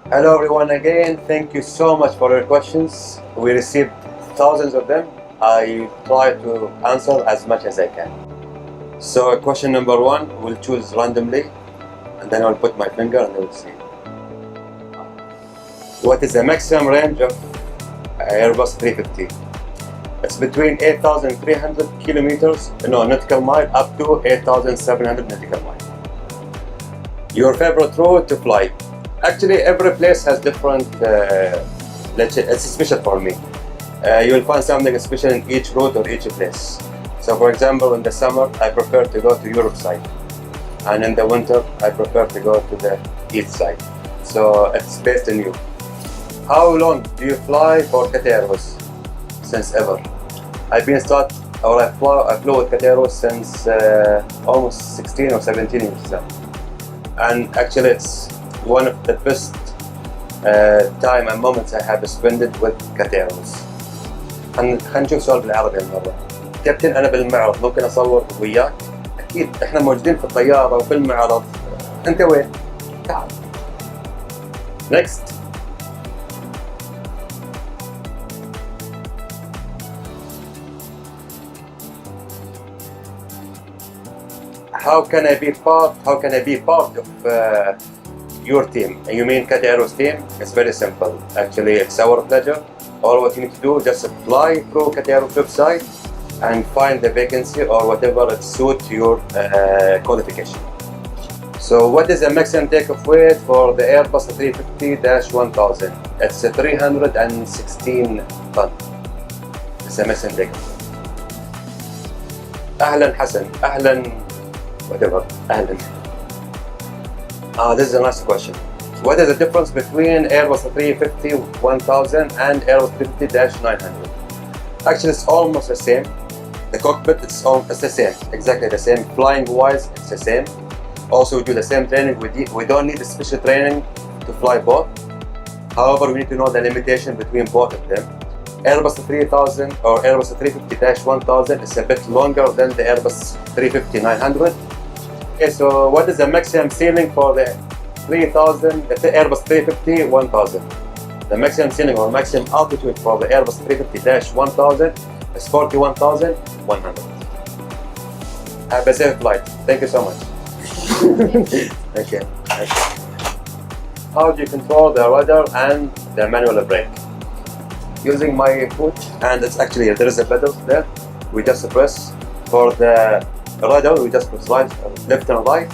Hello everyone again, thank you so much for your questions. We received thousands of them. I try to answer as much as I can. So question number one, we'll choose randomly and then I'll put my finger and we'll see. What is the maximum range of Airbus 350? It's between 8,300 nautical mile up to 8,700 nautical mile. Your favorite route to fly? Actually, every place has different, it's special for me. You will find something special in each route or each place. So for example, in the summer, I prefer to go to Europe side. And in the winter, I prefer to go to the east side. So it's based on you. How long do you fly for Qatar Airways? Since ever. I flew with Qatar Airways since almost 16 or 17 years now. And actually it's one of the best time and moments I have spent with Qatar Airways. خلينا نشوف سؤال بالعربي المرة. كابتن أنا بالمعرض ممكن أصور وياك؟ أكيد إحنا موجودين في الطيارة وفي المعرض. أنت وين؟ تعال. Next. How can I be part of your team? You mean Qatar Airways team? It's very simple. Actually, it's our pleasure. All what you need to do, just apply through Qatar Airways website and find the vacancy or whatever it suits your qualification. So what is the maximum takeoff weight for the Airbus A350-1000? It's 316 ton. It's the maximum takeoff. أهلا حسن. أهلا whatever. أهلا. This is a nice question. What is the difference between Airbus A350-1000 and Airbus A350-900? Actually, it's almost the same. The cockpit, it's the same, exactly the same. Flying wise, it's the same. Also, we do the same training. We don't need a special training to fly both. However, we need to know the limitation between both of them. Airbus 3000 or Airbus A350-1000 is a bit longer than the Airbus A350-900. Okay, so what is the maximum ceiling for the Airbus 350-1000? The maximum ceiling or maximum altitude for the Airbus 350-1000 is 41,100. Have a safe flight. Thank you so much. Okay. How do you control the rudder and the manual brake? Using my foot, and it's actually there is a pedal there. We just press for the rudder. We just press right, left and right,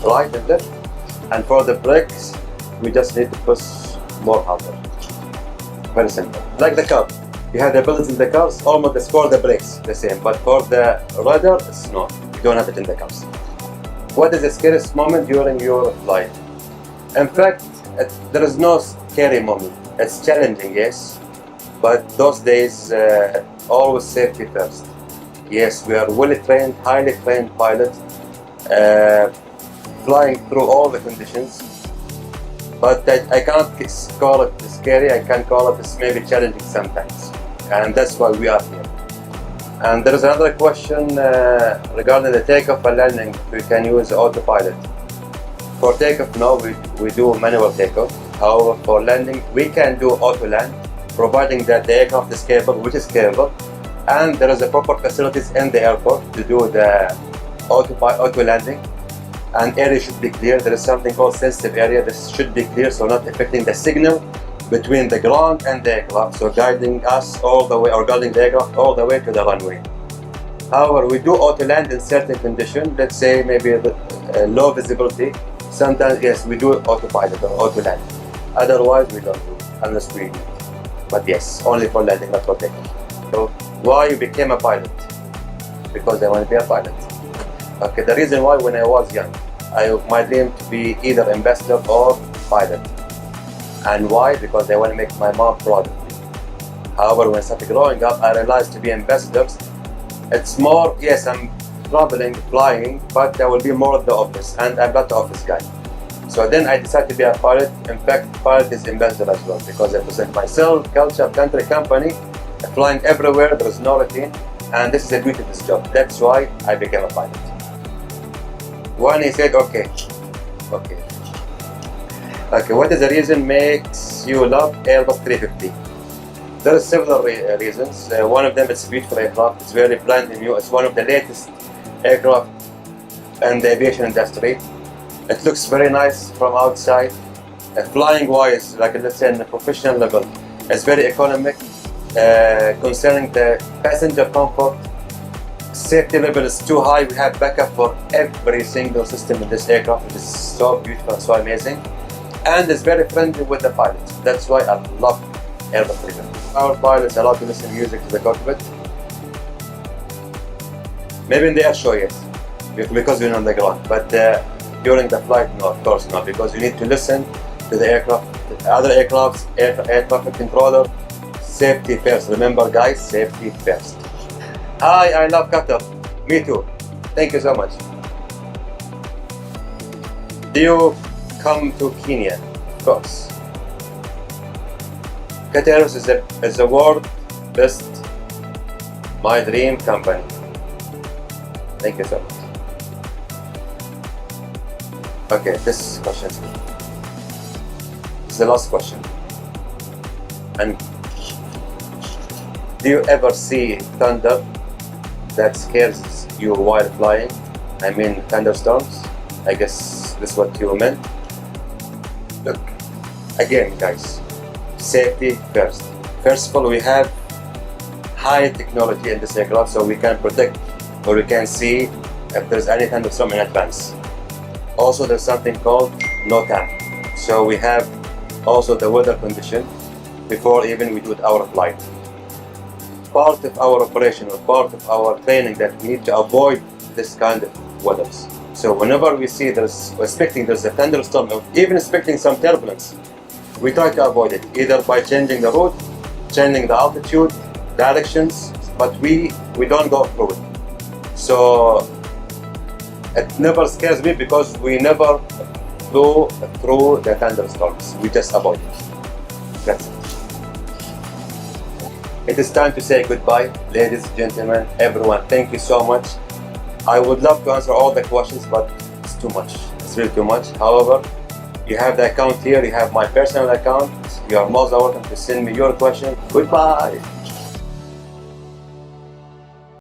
right and left. And for the brakes, we just need to push more harder. Very simple. Like the car, you have the pedals in the cars. Almost the for the brakes the same, but for the rudder, it's not. You don't have it in the cars. What is the scariest moment during your flight? In fact, there is no scary moment. It's challenging, yes. But those days, always safety first. Yes, we are well trained, highly trained pilots, flying through all the conditions. But I cannot call it scary, I can call it maybe challenging sometimes. And that's why we are here. And there is another question regarding the takeoff and landing. We can use autopilot. For takeoff, no, we do manual takeoff. However, for landing, we can do auto land, providing that the aircraft is capable, which is capable, and there is a proper facilities in the airport to do the auto landing, and area should be clear. There is something called sensitive area. This should be clear, so not affecting the signal between the ground and the aircraft, so guiding us all the way, or guiding the aircraft all the way to the runway. However, we do auto land in certain conditions. Let's say maybe low visibility. Sometimes, yes, we do autopilot or auto land. Otherwise, we don't do unless we need. But yes, only for landing, not for takeoff. So, why you became a pilot? Because I want to be a pilot. Okay, the reason why, when I was young, my dream to be either ambassador or pilot. And why? Because I want to make my mom proud of me. However, when I started growing up, I realized to be ambassadors, it's more, yes, I'm traveling, flying, but there will be more of the office, and I'm not the office guy. So then I decided to be a pilot. In fact, pilot is ambassador as well, because I present myself, culture, country, company, flying everywhere, there is no routine, and this is the beauty of this job. That's why I became a pilot. When he said, okay. Okay, what is the reason makes you love Airbus 350? There are several reasons. One of them is beautiful aircraft. It's very brand new. It's one of the latest aircraft in the aviation industry. It looks very nice from outside. Flying wise, like let's say on a professional level, it's very economic. Concerning the passenger comfort, safety level is too high. We have backup for every single system in this aircraft, which is so beautiful and so amazing. And it's very friendly with the pilots. That's why I love Airbus 350. Our pilots are allowed to listen to music to the cockpit. Maybe in the air show, yes, because we're on the ground. But during the flight, no, of course not, because you need to listen to the aircraft, the other aircrafts, air traffic controller. Safety first. Remember, guys, safety first. Hi, I love Qatar. Me too. Thank you so much. Do you come to Kenya? Of course. Qatar Airways is the world best, my dream company. Thank you so much. Okay, this question is the last question. And do you ever see thunder that scares you while flying? I mean thunderstorms. I guess this is what you meant. Look, again guys, safety first. First of all, we have high technology in this aircraft, so we can protect or we can see if there's any thunderstorm in advance. Also, there's something called NOTAM. So we have also the weather condition before even we do our flight. Part of our operation or part of our training that we need to avoid this kind of weathers. So whenever we see there's a thunderstorm or even expecting some turbulence, we try to avoid it either by changing the route, changing the altitude, directions, but we don't go through it. So it never scares me because we never flew through the thunderstorms. We just avoid it. That's it. It is time to say goodbye, ladies, gentlemen, everyone. Thank you so much. I would love to answer all the questions, but it's too much. It's really too much. However, you have the account here. You have my personal account. You are most welcome to send me your question. Goodbye.